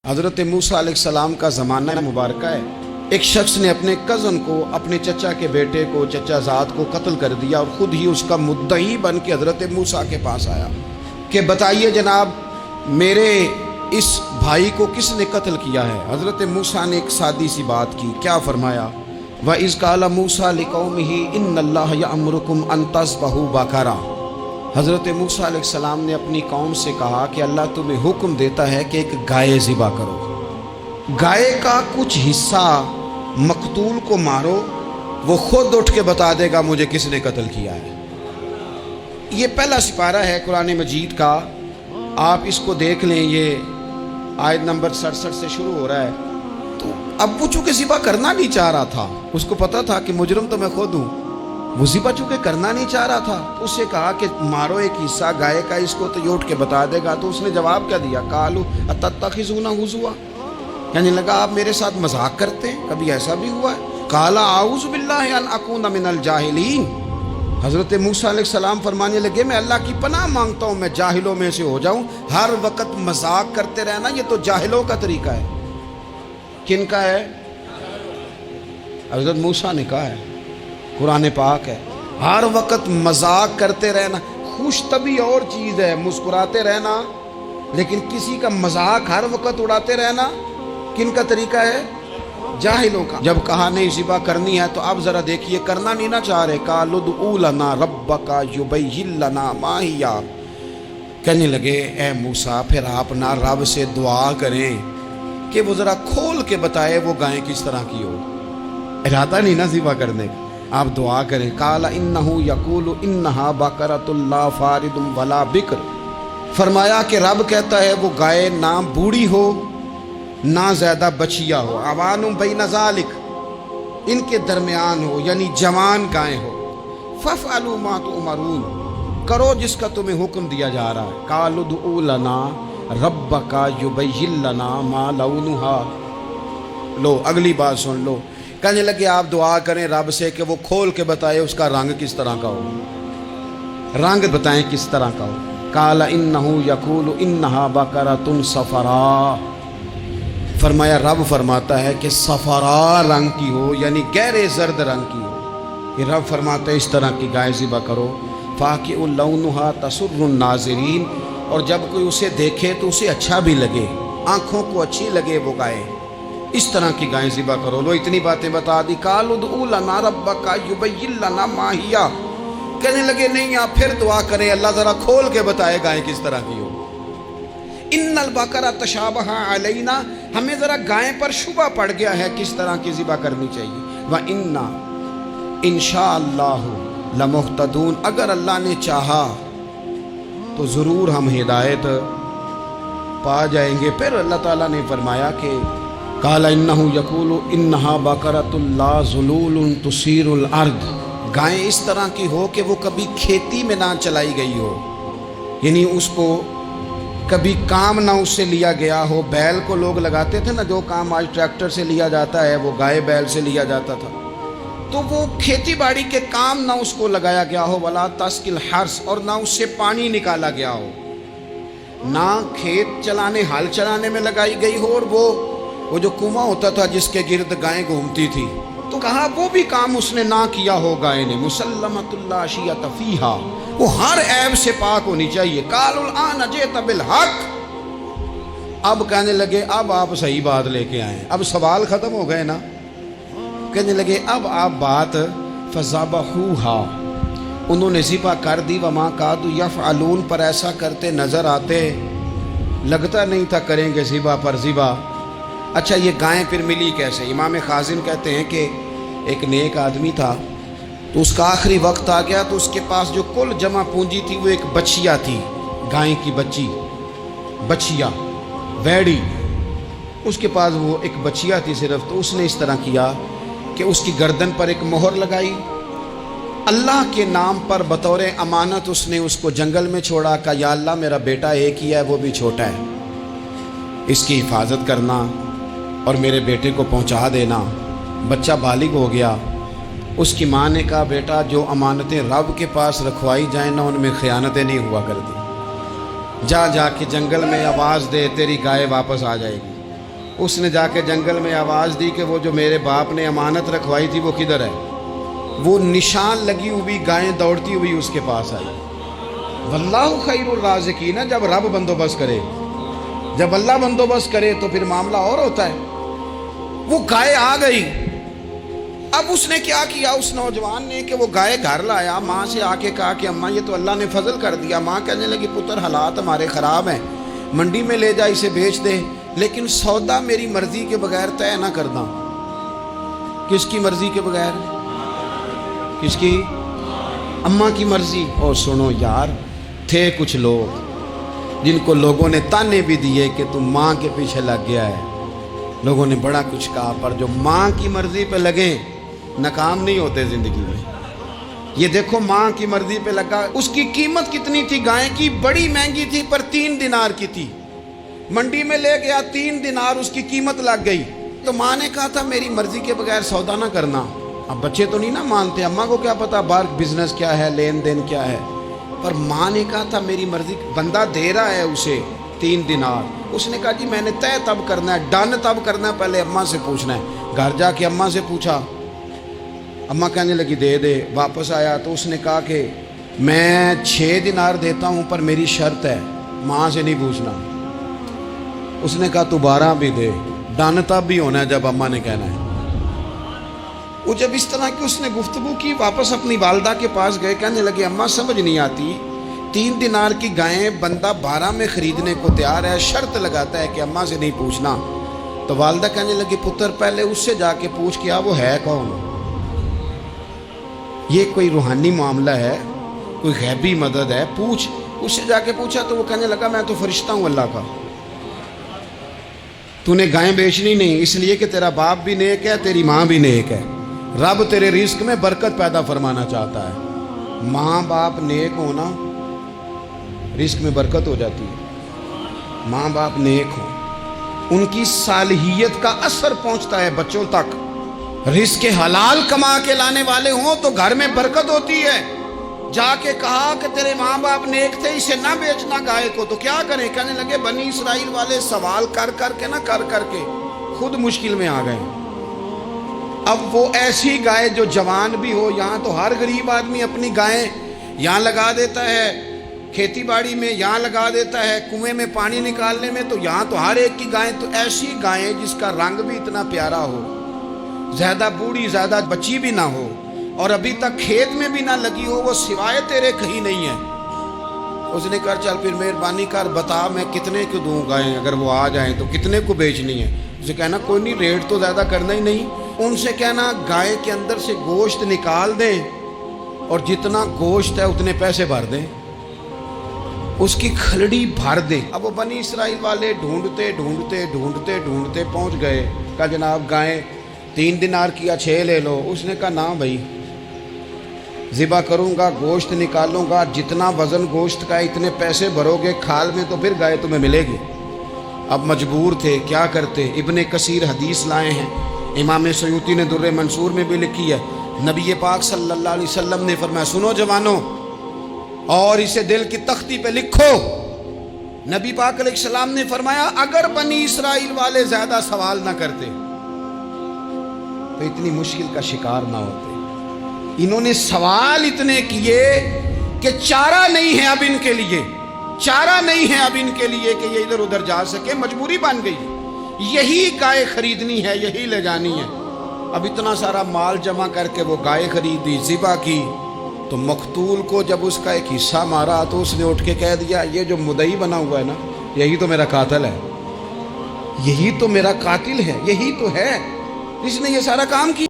حضرت موسیٰ علیہ السلام کا زمانہ مبارکہ ہے۔ ایک شخص نے اپنے کزن کو، اپنے چچا کے بیٹے کو، چچا زاد کو قتل کر دیا اور خود ہی اس کا مدعی بن کے حضرت موسیٰ کے پاس آیا کہ بتائیے جناب میرے اس بھائی کو کس نے قتل کیا ہے؟ حضرت موسیٰ نے ایک سادی سی بات کی، کیا فرمایا؟ وَإِذْ قَالَ مُوسَىٰ لِقَوْمِهِ إِنَّ اللَّهَ يَأْمُرُكُمْ أَن تَذْبَحُوا بَقَرَةً۔ حضرت موسیٰ علیہ السلام نے اپنی قوم سے کہا کہ اللہ تمہیں حکم دیتا ہے کہ ایک گائے ذبح کرو، گائے کا کچھ حصہ مقتول کو مارو، وہ خود اٹھ کے بتا دے گا مجھے کس نے قتل کیا ہے۔ یہ پہلا سپارہ ہے قرآن مجید کا، آپ اس کو دیکھ لیں، یہ آیت نمبر 67 سے شروع ہو رہا ہے۔ تو اب وہ چونکہ ذبح کرنا نہیں چاہ رہا تھا، اس کو پتا تھا کہ مجرم تو میں خود ہوں، وہ ذبح چونکہ کرنا نہیں چاہ رہا تھا، اس سے کہا کہ مارو ایک حصہ گائے کا، اس کو تو یہ اٹھ کے بتا دے گا۔ تو اس نے جواب کیا دیا؟ قالوا اتتخذون ہزوا، یعنی لگا آپ میرے ساتھ مذاق کرتے ہیں، کبھی ایسا بھی ہوا ہے؟ قال اعوذ باللہ ان اکون من الجاہلین۔ حضرت موسیٰ علیہ السلام فرمانے لگے میں اللہ کی پناہ مانگتا ہوں میں جاہلوں میں سے ہو جاؤں۔ ہر وقت مذاق کرتے رہنا یہ تو جاہلوں کا طریقہ ہے۔ کن کا ہے؟ حضرت موسیٰ نے کہا ہے، قرآن پاک ہے، ہر وقت مذاق کرتے رہنا۔ خوش طبی اور چیز ہے، مسکراتے رہنا، لیکن کسی کا مذاق ہر وقت اڑاتے رہنا کن کا طریقہ ہے؟ جاہلوں کا۔ جب کہا نہیں ذبح کرنی ہے تو اب ذرا دیکھیے، کرنا نہیں نہ چاہ رہے، قالوا ادع لنا ربک یبین لنا ما ہی، کہنے لگے اے موسیٰ پھر آپ نہ رب سے دعا کریں کہ وہ ذرا کھول کے بتائے وہ گائیں کس طرح کی ہو۔ ارادہ نہیں نا ذبح کرنے کا، آپ دعا کریں۔ قال انہ یقول انہا بقرۃ لا فارض ولا بکر، فرمایا کہ رب کہتا ہے وہ گائے نہ بوڑھی ہو نہ زیادہ بچیا ہو، عوان بین ذالک، ان کے درمیان ہو، یعنی جوان گائے ہو۔ فافعلوا ما تؤمرون، کرو جس کا تمہیں حکم دیا جا رہا ہے۔ قالوا ادع لنا ربک یبین لنا ما لونھا، لو اگلی بات سن لو، کہنے لگے آپ دعا کریں رب سے کہ وہ کھول کے بتائے اس کا رنگ کس طرح کا ہو، رنگ بتائیں کس طرح کا ہو۔ قال انہ یقول انہا بقرۃ صفراء، فرمایا رب فرماتا ہے کہ صفراء رنگ کی ہو، یعنی گہرے زرد رنگ کی ہو۔ یہ رب فرماتا ہے اس طرح کی گائے ذبح کرو۔ فاقع لونھا تسر الناظرین، اور جب کوئی اسے دیکھے تو اسے اچھا بھی لگے، آنکھوں کو اچھی لگے وہ گائے، اس طرح کی گائیں ذبح کرو۔ لو اتنی باتیں بتا دی۔ قالوا ادع لنا ربک یبین لنا ما ہی، کہنے لگے نہیں آپ پھر دعا کریں اللہ ذرا کھول کے بتائے گائیں کس طرح کی ہو۔ ان البقرہ تشابہ علینا، ہمیں ذرا گائیں پر شبہ پڑ گیا ہے کس طرح کی ذبح کرنی چاہیے۔ وَإِنَّا انشاءاللہ لمہتدون، اگر اللہ نے چاہا تو ضرور ہم ہدایت پا جائیں گے۔ پھر اللہ تعالیٰ نے فرمایا کہ قال انہ یقول انہا بقرۃ لا ذلول تثیر الارض، گائیں اس طرح کی ہو کہ وہ کبھی کھیتی میں نہ چلائی گئی ہو، یعنی اس کو کبھی کام نہ اس سے لیا گیا ہو۔ بیل کو لوگ لگاتے تھے نا، جو کام آج ٹریکٹر سے لیا جاتا ہے وہ گائے بیل سے لیا جاتا تھا، تو وہ کھیتی باڑی کے کام نہ اس کو لگایا گیا ہو۔ ولا تسقی الحرث، اور نہ اس سے پانی نکالا گیا ہو، نہ کھیت چلانے ہل چلانے میں لگائی گئی ہو، اور وہ جو کنواں ہوتا تھا جس کے گرد گائیں گھومتی تھی، تو کہا وہ بھی کام اس نے نہ کیا ہو گائے نے۔ مسلمۃ لا شیۃ فیہا، وہ ہر عیب سے پاک ہونی چاہیے۔ قالوا الآن جئت بالحق، اب کہنے لگے اب آپ صحیح بات لے کے آئیں، اب سوال ختم ہو گئے نا، کہنے لگے اب آپ بات فذبحوہا، انہوں نے ذبح کر دی۔ وما کادوا یفعلون، پر ایسا کرتے نظر آتے، لگتا نہیں تھا کریں گے ذبح پر ذبح۔ اچھا یہ گائیں پھر ملی کیسے؟ امام خازن کہتے ہیں کہ ایک نیک آدمی تھا، تو اس کا آخری وقت آ گیا تو اس کے پاس جو کل جمع پونجی تھی وہ ایک بچیا تھی، گائیں کی بچی، بچیا ویڑی، اس کے پاس وہ ایک بچیا تھی صرف۔ تو اس نے اس طرح کیا کہ اس کی گردن پر ایک مہر لگائی، اللہ کے نام پر بطور امانت اس نے اس کو جنگل میں چھوڑا، کہا یا اللہ میرا بیٹا ایک ہی ہے وہ بھی چھوٹا ہے، اس کی حفاظت کرنا اور میرے بیٹے کو پہنچا دینا۔ بچہ بالغ ہو گیا، اس کی ماں نے کہا بیٹا جو امانتیں رب کے پاس رکھوائی جائیں نا ان میں خیانتیں نہیں ہوا کرتی، جا کے جنگل میں آواز دے تیری گائے واپس آ جائے گی۔ اس نے جا کے جنگل میں آواز دی کہ وہ جو میرے باپ نے امانت رکھوائی تھی وہ کدھر ہے؟ وہ نشان لگی ہوئی گائیں دوڑتی ہوئی اس کے پاس آئی۔ واللہ خیر الرازقین، جب رب بندوبست کرے، جب اللہ بندوبست کرے تو پھر معاملہ اور ہوتا ہے۔ وہ گائے آ گئی۔ اب اس نے کیا کیا اس نوجوان نے کہ وہ گائے گھر لایا، ماں سے آ کے کہا کہ اماں یہ تو اللہ نے فضل کر دیا۔ ماں کہنے لگی پتر حالات ہمارے خراب ہیں، منڈی میں لے جا اسے بیچ دے، لیکن سودا میری مرضی کے بغیر طے نہ کرنا۔ کس کی مرضی کے بغیر؟ کس کی؟ اماں کی مرضی۔ اور سنو یار، تھے کچھ لوگ جن کو لوگوں نے تانے بھی دیے کہ تم ماں کے پیچھے لگ گیا ہے، لوگوں نے بڑا کچھ کہا، پر جو ماں کی مرضی پہ لگیں ناکام نہیں ہوتے زندگی میں۔ یہ دیکھو ماں کی مرضی پہ لگا۔ اس کی قیمت کتنی تھی گائے کی؟ بڑی مہنگی تھی، پر 3 دینار کی تھی۔ منڈی میں لے گیا، 3 دینار اس کی قیمت لگ گئی۔ تو ماں نے کہا تھا میری مرضی کے بغیر سودا نہ کرنا۔ اب بچے تو نہیں نہ مانتے، اماں کو کیا پتا باہر بزنس کیا ہے، لین دین کیا ہے، پر ماں نے کہا تھا میری مرضی۔ بندہ دے رہا ہے اسے 3 دینار، اس نے کہا جی میں نے طے تب کرنا ہے، ڈن تب کرنا ہے، پہلے اماں سے پوچھنا ہے۔ گھر جا کے اماں سے پوچھا، اماں کہنے لگی دے دے۔ واپس آیا تو اس نے کہا کہ میں 6 دینار دیتا ہوں پر میری شرط ہے، ماں سے نہیں پوچھنا۔ اس نے کہا تو 12 بھی دے، ڈن تب بھی ہونا ہے جب اماں نے کہنا ہے۔ وہ جب اس طرح کی اس نے گفتگو کی، واپس اپنی والدہ کے پاس گئے، کہنے لگے اماں سمجھ نہیں آتی، 3 دینار کی گائیں بندہ 12 میں خریدنے کو تیار ہے، شرط لگاتا ہے کہ اماں سے نہیں پوچھنا۔ تو والدہ کہنے لگی پتر پہلے اس سے جا کے پوچھ کیا وہ ہے کون؟ یہ کوئی روحانی معاملہ ہے، کوئی غیبی مدد ہے، پوچھ۔ اس سے جا کے پوچھا تو وہ کہنے لگا میں تو فرشتہ ہوں اللہ کا، تو نے گائیں بیچنی نہیں، اس لیے کہ تیرا باپ بھی نیک ہے، تیری ماں بھی نیک ہے، رب تیرے رزق میں برکت پیدا فرمانا چاہتا ہے۔ ماں باپ نیک ہونا رزق میں برکت ہو جاتی ہے۔ ماں باپ نیک ہوں، ان کی صالحیت کا اثر پہنچتا ہے بچوں تک۔ رزق حلال کما کے لانے والے ہوں تو گھر میں برکت ہوتی ہے۔ جا کے کہا کہ تیرے ماں باپ نیک تھے، اسے نہ بیچنا گائے کو، تو کیا کریں؟ کہنے لگے بنی اسرائیل والے سوال کر کر کے خود مشکل میں آ گئے۔ اب وہ ایسی گائے جو جوان بھی ہو، یہاں تو ہر غریب آدمی اپنی گائیں یہاں لگا دیتا ہے، کھیتی باڑی میں یہاں لگا دیتا ہے، کنویں میں پانی نکالنے میں، تو یہاں تو ہر ایک کی گائیں، تو ایسی گائیں جس کا رنگ بھی اتنا پیارا ہو، زیادہ بوڑھی زیادہ بچی بھی نہ ہو، اور ابھی تک کھیت میں بھی نہ لگی ہو، وہ سوائے تیرے کہیں نہیں ہے۔ اس نے کہا چل پھر مہربانی کر بتا میں کتنے کو دوں گائیں، اگر وہ آ جائیں تو کتنے کو بیچنی ہے؟ اسے کہنا کوئی نہیں، ریٹ تو زیادہ کرنا ہی نہیں۔ ان سے کہنا گائے کے اندر سے گوشت نکال دیں اور جتنا گوشت ہے اتنے پیسے بھر دیں، اس کی کھلڑی بھر دیں۔ اب وہ بنی اسرائیل والے ڈھونڈتے پہنچ گئے، کہا جناب گائیں 3 دینار کی 6 لے لو۔ اس نے کہا نہ بھائی، ذبح کروں گا، گوشت نکالوں گا، جتنا وزن گوشت کا اتنے پیسے بھرو گے کھال میں تو پھر گائے تمہیں ملے گی۔ اب مجبور تھے، کیا کرتے؟ ابن کثیر حدیث لائے ہیں، امام سیوطی نے در منصور میں بھی لکھی ہے، نبی پاک صلی اللہ علیہ وسلم نے فرمایا سنو جوانوں، اور اسے دل کی تختی پہ لکھو، نبی پاک علیہ السلام نے فرمایا اگر بنی اسرائیل والے زیادہ سوال نہ کرتے تو اتنی مشکل کا شکار نہ ہوتے۔ انہوں نے سوال اتنے کیے کہ چارہ نہیں ہے اب ان کے لیے، چارہ نہیں ہے اب ان کے لیے کہ یہ ادھر ادھر جا سکے، مجبوری بن گئی، یہی گائے خریدنی ہے، یہی لے جانی ہے۔ اب اتنا سارا مال جمع کر کے وہ گائے خریدی، ذبح کی، تو مقتول کو جب اس کا ایک حصہ مارا تو اس نے اٹھ کے کہہ دیا یہ جو مدعی بنا ہوا ہے نا، یہی تو میرا قاتل ہے، یہی تو میرا قاتل ہے، یہی تو ہے جس نے یہ سارا کام کیا۔